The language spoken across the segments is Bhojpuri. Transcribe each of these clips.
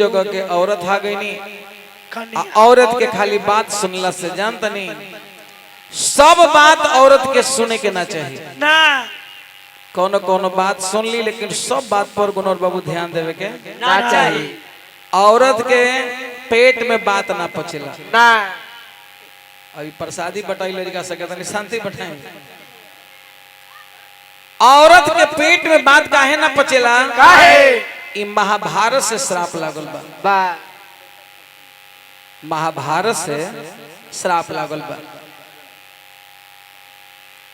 जगह के औरत आ गई नी औरत के खाली बात सुनला से जानता नहीं सब बात औरत के सुने के ना चाहिए ना कोनो कोनो बात सुन ली लेकिन सब बात पर गुनोर बाबू ध्यान देवे के ना चाहिए। औरत के पेट में बात ना पचेला ना अभी प्रसादी बटाई लड़का सके तनी शांति बटाई औरत के पेट में बात काहे ना पचेला काहे ई महाभारत से श्राप लागल बा बा महाभारत से श्राप लागल बा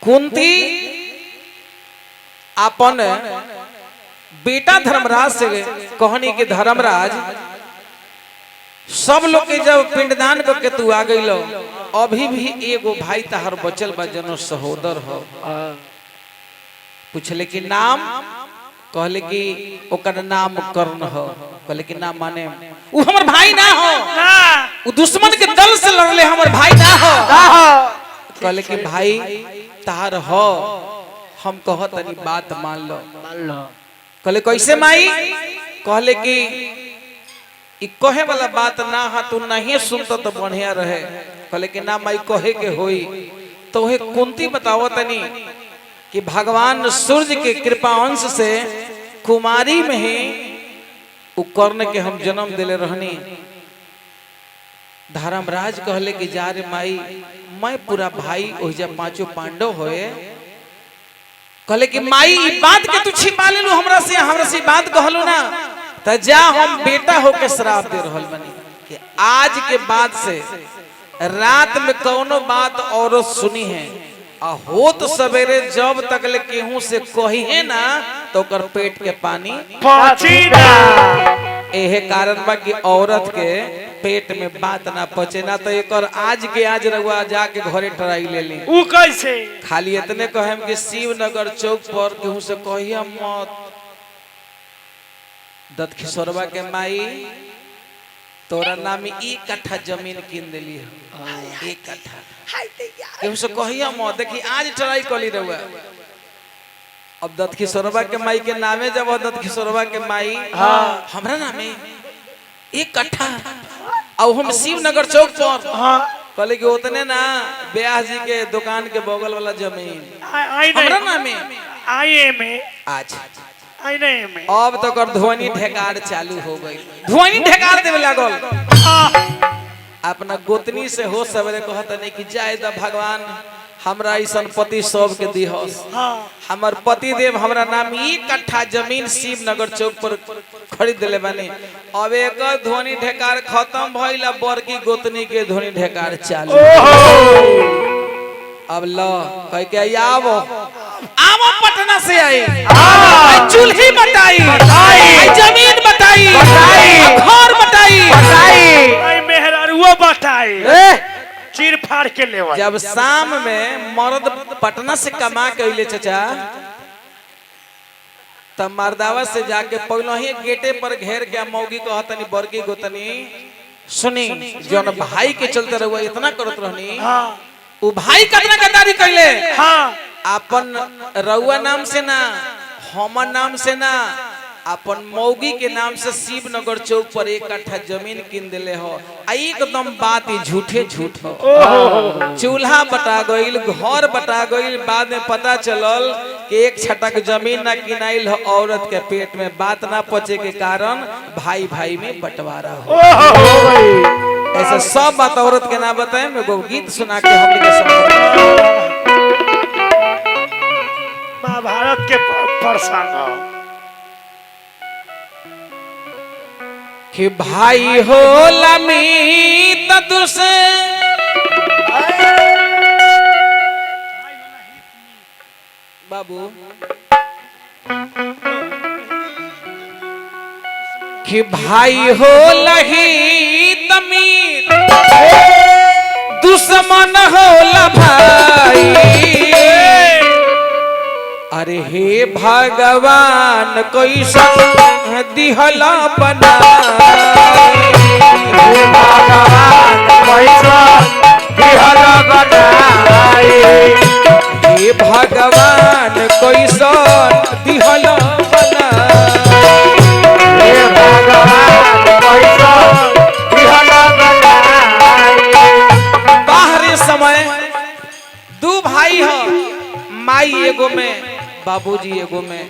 कुंती अपन बेटा धर्मराज से कहनी कि धर्मराज सब लोग के जब पिंडदान करके तू आ गई लो अभी भी एगो भाई तहर बचल बा जनो सहोदर हो पूछले कि नाम कहले कि ओकर नाम कर्ण हो कहले कि नाम माने वो हमर भाई ना हो ना वो दुश्मन के दल से लड़ले हमर भाई ना हो कहले कि भाई तार हो हम कह तनी बात मान लो कहले कैसे माई कहले कि ई कहे वाला बात ना हा तू नहीं सुनता तो बढ़िया रहे कहले कि ना माई कहे के होई तो हे कुंती बताओ तनी कि भगवान सूर्य के कृपा अंश से कुमारी में ही कर्ण के हम जन्म दिले रहनी धर्मराज कहले कि जा रे माई मैं पूरा भाई ओहिजा पांचों पांडव होए कहले कि माई ई बात के तू छिपा लेलू हमरा से बात कहलू ना त जा हम बेटा होके श्राप दे रहल बनी कि आज के बाद से रात में कोनो बात औरत सुनी है आ होत सवेरे जब तक ले केहू से कही है ना तो कर पेट के पानी पची ना एहे कारण बा कि औरत के पेट में बात ना पचे ना तो एक आज के आज रहुआ जाके घरे टराई ले ली ऊ कैसे खाली इतने कहेम कि शिवनगर चौक पर केहू से कहिया मत दत्त किशोरबा के माई तोरा नाम 1 कट्ठा जमीन किन दिली है 1 कट्ठा केहू से कहिया मत देखी आज ट्राई कली रहुआ अब दत्त किशोरबा के माई के नामे जब दत्त किशोरबा के माई हमरा नामे 1 कट्ठा और हम शिवनगर चौक पर कहले कि उतने ना ब्याह जी के दुकान के बगल वाला जमीन हमरा नामे आए में आज आई नहीं में अब तो कर ध्वनि ढेकार चालू हो गई ध्वनि ढेकार देवे लागल अपना गोतनी से हो सवेरे कहत नहीं कि जाय द भगवान हमरा ऐसन पति सब के दिहस हमर पति देव हमरा नाम 1 कट्ठा जमीन शिवनगर चौक पर खरीद ले बानी अब एक ध्वनि ढेकार खत्म भइला बड़की गोतनी के ध्वनि ढेकार चालू अब लो कह के आवो आवो पटना से आई चूल्ही बताई जमीन बताई घर बताई आई मेहरारुआ बताई चीर फाड़ के ले जब शाम में मर्द पटना से कमा के अइले चाचा तब मर्दावा से जाके पहले ही गेटे पर घेर के मौगी कहतनी बड़की गोतनी सुनी जौन भाई के चलते रहुआ इतना करत रहनी वो भाई कितना गद्दारी कैले अपन रउआ नाम से ना हमर नाम से ना अपन मौगी के नाम से शिवनगर चौक पर 1 कट्ठा जमीन किन दिले हो एकदम बात ही झूठे झूठ हो चूल्हा बटा गईल घर बटा गईल बाद में पता चलल कि 1 छटक जमीन ना किनाइल हो औरत के पेट में बात ना पचे के कारण भाई भाई में बंटवारा हो ऐसा सब बात औरत के ना बताए मैं एगो गीत सुना के हमने के महाभारत के प्रसंग कि भाई हो लमीत दुसे बाबू कि भाई हो लही तमीर दुश्मन हो भाई अरे हे भगवान कैसा दिहला बना हे भगवान कैसा दिहला बनाई हे भगवान कैसा दिहला बना हे भगवान बाबूजी एगो में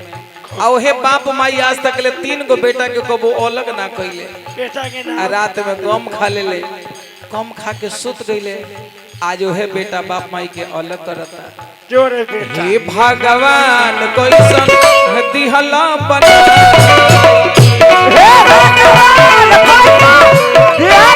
आ ओहे बाप माई आज तक ले 3 गो बेटा के कबो अलग ना कइले। बेटा के आ नाम रात में कम खा ले कम खा के सुत गइले। आज ओहे बेटा बाप माई के अलग करता। जोरे बेटा हे भगवान कैसन दिहला बना हे भगवान दिहला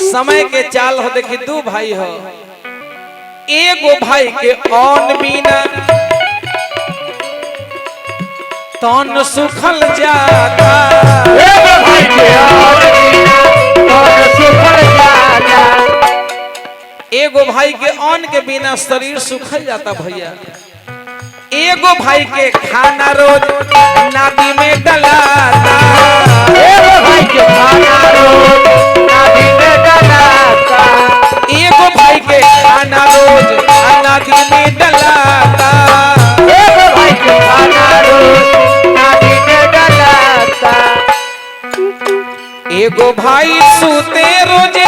समय के चाल हो देखी दू भाई हो एगो भाई के ऑन बिना तन सुखल जाता। भाई के और सुखल जाता। एगो भाई के ऑन के बिना शरीर सुखल जाता भैया। एगो भाई के खाना रोज नादी में डलाता। एगो भाई के खाना रोज नादी में डलाता। एगो भाई के खाना रोज नादी में डलाता। एगो भाई के खाना रोज नादी में डलाता। एगो भाई सूते रोजे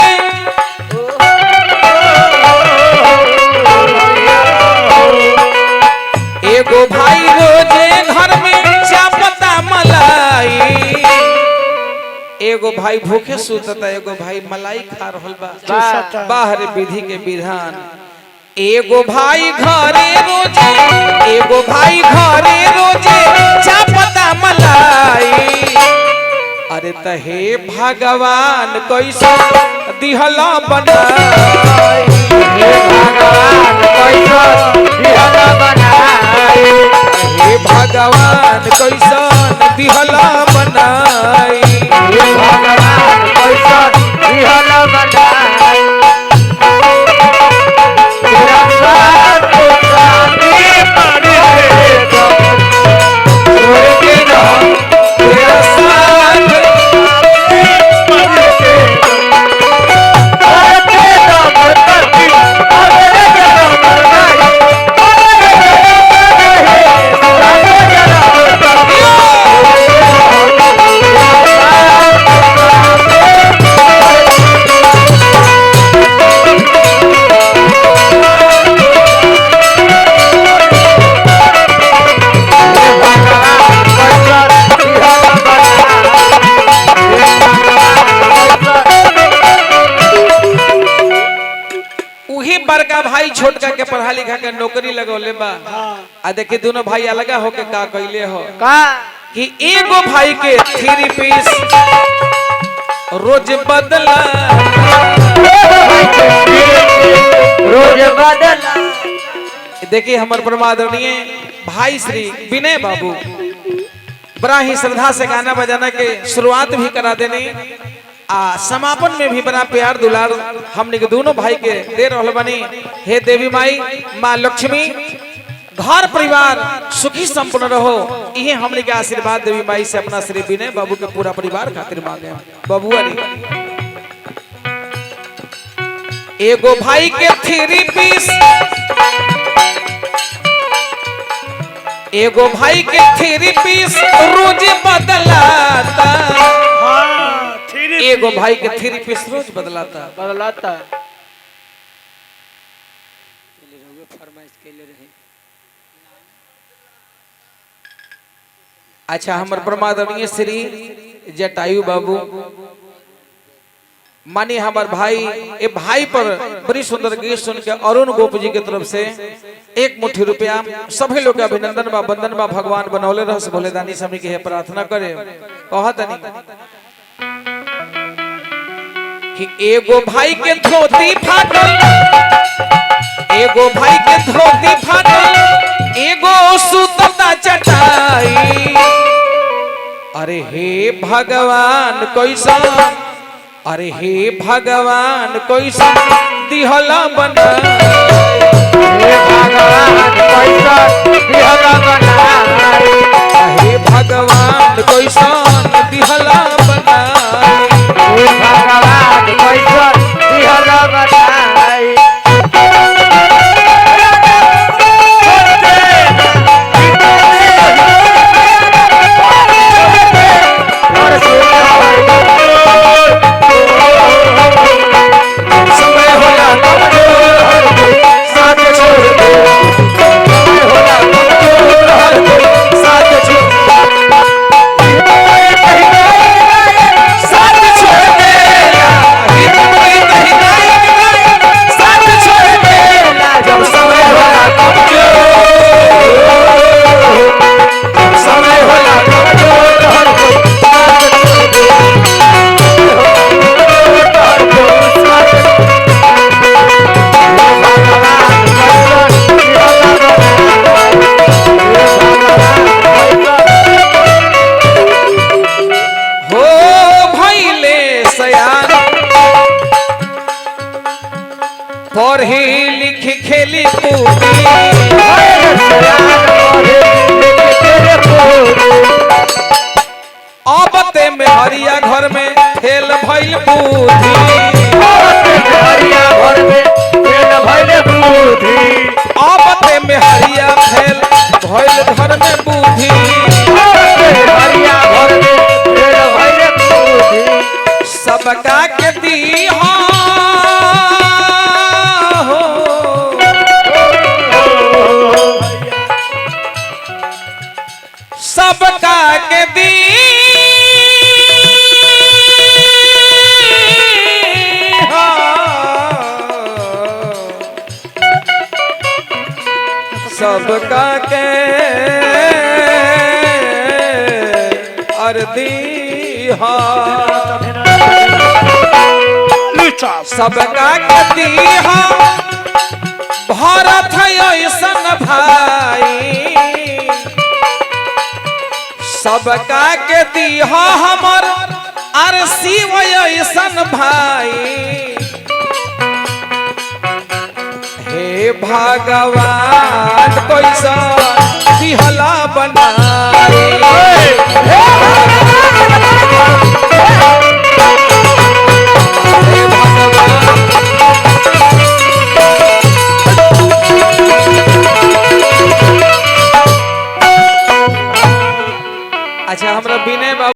एगो भाई रोजे घर में चापता मलाई। एगो भाई भूखे सुतता एगो भाई मलाई खा रहल बा। बाहर विधि के विधान। एगो भाई घरे रोजे एगो भाई घरे रोजे चापता मलाई। अरे त हे भगवान कैसा दिहला बनाई। हे भगवान कैसा दिहला बनाई। हे भगवान कैसन दिहला बनाई। हे भगवान कैसा दिहला बनाई। तेरा साथ तो साथी मारे दो। छोड़ के ना तेरा साथ मारे दो। आते दम तक अगले जन्म में उही बड़का भाई छोटका के पढ़ा लिखा के नौकरी लगौले बा। आ देखी दोनों भाई अलग होके का कइले हो का कि एगो भाई के 3 पीस रोज बदला। रोज बदला। देखिए हमारे परमादरणीय भाई श्री विनय बाबू बड़ा ही श्रद्धा से गाना बजाना के शुरुआत भी करा देने आ समापन में भी बड़ा प्यार दुलार हमने के दोनों भाई के दे रहल बनी। हे देवी माई माँ लक्ष्मी घर परिवार सुखी संपन्न रहो यही हमने के आशीर्वाद देवी माई से अपना श्री विनय बाबू के पूरा परिवार खातिर मांगे। बबुआ एगो भाई के 3 पीस एगो भाई के 3 पीस रोज बदलाता। एगो भाई के 3 पीस रोज बदलाता। बदलाता। अच्छा हमारे परमादरणीय श्री जटायु बाबू मानी हमार भाई ए भाई पर बड़ी सुंदर गीत सुन के अरुण गोप जी की तरफ से 1 मुट्ठी रुपया सभी लोग के अभिनंदन बा वंदन बा। भगवान बनौले रह से भोले दानी सभी के प्रार्थना करे कहत कि एगो भाई के धोती फाटल एगो भाई के धोती फाटल एगो सुतता चटाई। अरे हे भगवान कैसा अरे हे भगवान कोई सा दिहला बना हे भगवान कैसा दिहला बनाई हे भगवान कोई सा दिहला बना हे भगवान कैसा दिहला बनाई समय होला साथ छोड़ दे समय होला साथ छोड़ साथ छोड़ दे हित कोई नहीं साथ छोड़ दे जब समय होला समय होला हो भइले सयान पढ़ी लिखी खेली कूदी अब ते में हरिया घर में फेल भइल बूढ़ी अब ते में हरिया फेल भइल घर में बूढ़ी सबका के दी हो सबका के दी हो सबका के अर्दी हो सबका के दी हो भारत ऐसन भाई सबका के दी हो हमर अरे शिव ऐसन भाई हे भगवान कैसा दिहला बनाई अच्छा हमरा विनय बाबू